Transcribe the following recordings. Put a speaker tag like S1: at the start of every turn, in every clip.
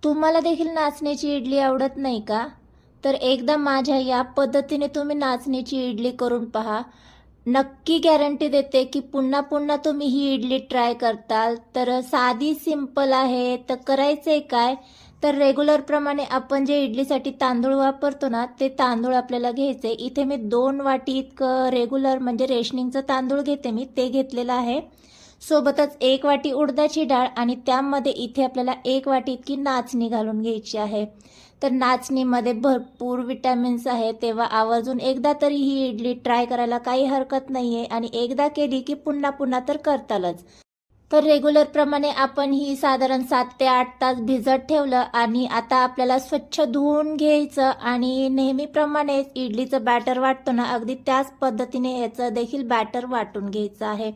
S1: तुम्हाला देखील नाचण्याची इडली आवडत नाही का? तर एकदा माझ्या या पद्धतीने तुम्ही नाचण्याची इडली करून पहा. नक्की गॅरंटी देते की पुन्हा पुन्हा तुम्ही ही इडली ट्राय करताल. तर साधी सिंपल आहे. तर करायचंय काय? तर रेग्युलर प्रमाणे आपण जे इडलीसाठी तांदूळ वापरतो ना, ते तांदूळ आपल्याला घ्यायचे. इथे मी 2 वाटी इतकं रेग्युलर म्हणजे रेशनिंगचं तांदूळ घेते मी, ते घेतलेलं आहे. सोबतच 1 वाटी उडदाची डाळ आणि त्यामध्ये इथे आपल्याला 1 वाटी इतकी नाचणी घालून घ्यायची आहे. तर नाचणीमध्ये भरपूर विटॅमिन्स आहेत, तेव्हा आवर्जून एकदा तरी ही इडली ट्राय करायला काही हरकत नाही आहे आणि एकदा केली की पुन्हा पुन्हा तर करतालच. तर रेग्युलर प्रमाणे आपण ही साधारण 7 ते 8 तास भिजत ठेवलं आणि आता आपल्याला स्वच्छ धुवून घ्यायचं आणि नेहमीप्रमाणे इडलीचं बॅटर वाटतो ना, अगदी त्याच पद्धतीने याचं देखील बॅटर वाटून घ्यायचं आहे.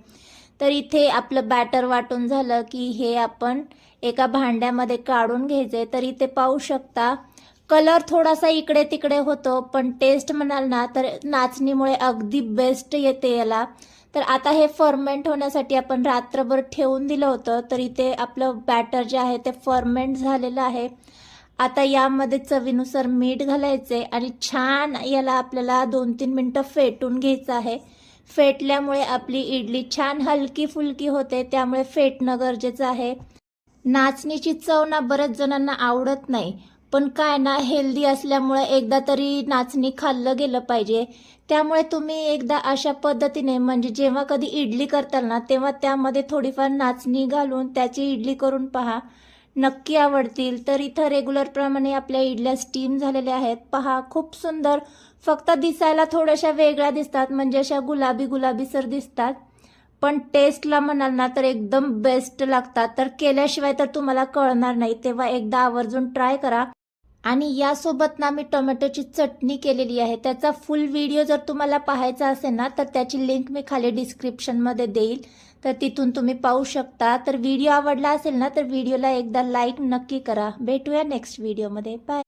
S1: तर इथे आपलं बॅटर वाटून झालं की हे आपण एका भांड्यामध्ये काढून घ्यायचे. तर इथे पाहू शकता कलर थोडासा इकडे तिकडे होतो, पण टेस्ट म्हणाल ना तर नाचणीमुळे अगदी बेस्ट येते याला. तर आता हे फर्मेंट होण्यासाठी आपण रात्रभर ठेवून दिलं होतं. तर इथे आपलं बॅटर जे आहे ते फर्मेंट झालेलं आहे. आता यामध्ये चवीनुसार मीठ घालायचे आणि छान याला आपल्याला 2-3 मिनटं फेटून घ्यायचं आहे. फेटल्यामुळे आपली इडली छान हलकी फुलकी होते, त्यामुळे फेटणं गरजेचं आहे. नाचणीची चव ना बऱ्याच जणांना आवडत नाही, पण काय ना हेल्दी असल्यामुळे एकदा तरी नाचणी खाल्लं गेलं पाहिजे. त्यामुळे तुम्ही एकदा अशा पद्धतीने म्हणजे जेव्हा कधी इडली करताल ना, तेव्हा त्यामध्ये थोडीफार नाचणी घालून त्याची इडली करून पहा. नक्की आवडतील. तर इथं रेग्युलर प्रमाणे आपल्या इडल्या स्टीम झालेल्या आहेत. पहा खूप सुंदर, फक्त दिसायला थोड्याशा वेगळ्या दिसतात, म्हणजे अशा गुलाबी गुलाबीसर दिसतात, पण टेस्टला म्हणाल ना तर एकदम बेस्ट लागतात. तर केल्याशिवाय तर तुम्हाला कळणार नाही, तेव्हा एकदा आवर्जून ट्राय करा. आणि यासोबत ना मी टोमॅटोची चटणी केलेली आहे, त्याचा फुल व्हिडिओ जर तुम्हाला पाहायचा असेल ना तर त्याची लिंक मी खाली डिस्क्रिप्शनमध्ये देईल, तर तिथून तुम्ही पाहू शकता. तर व्हिडिओ आवडला असेल ना तर व्हिडिओला एकदा लाईक नक्की करा. भेटूया नेक्स्ट व्हिडिओमध्ये. बाय.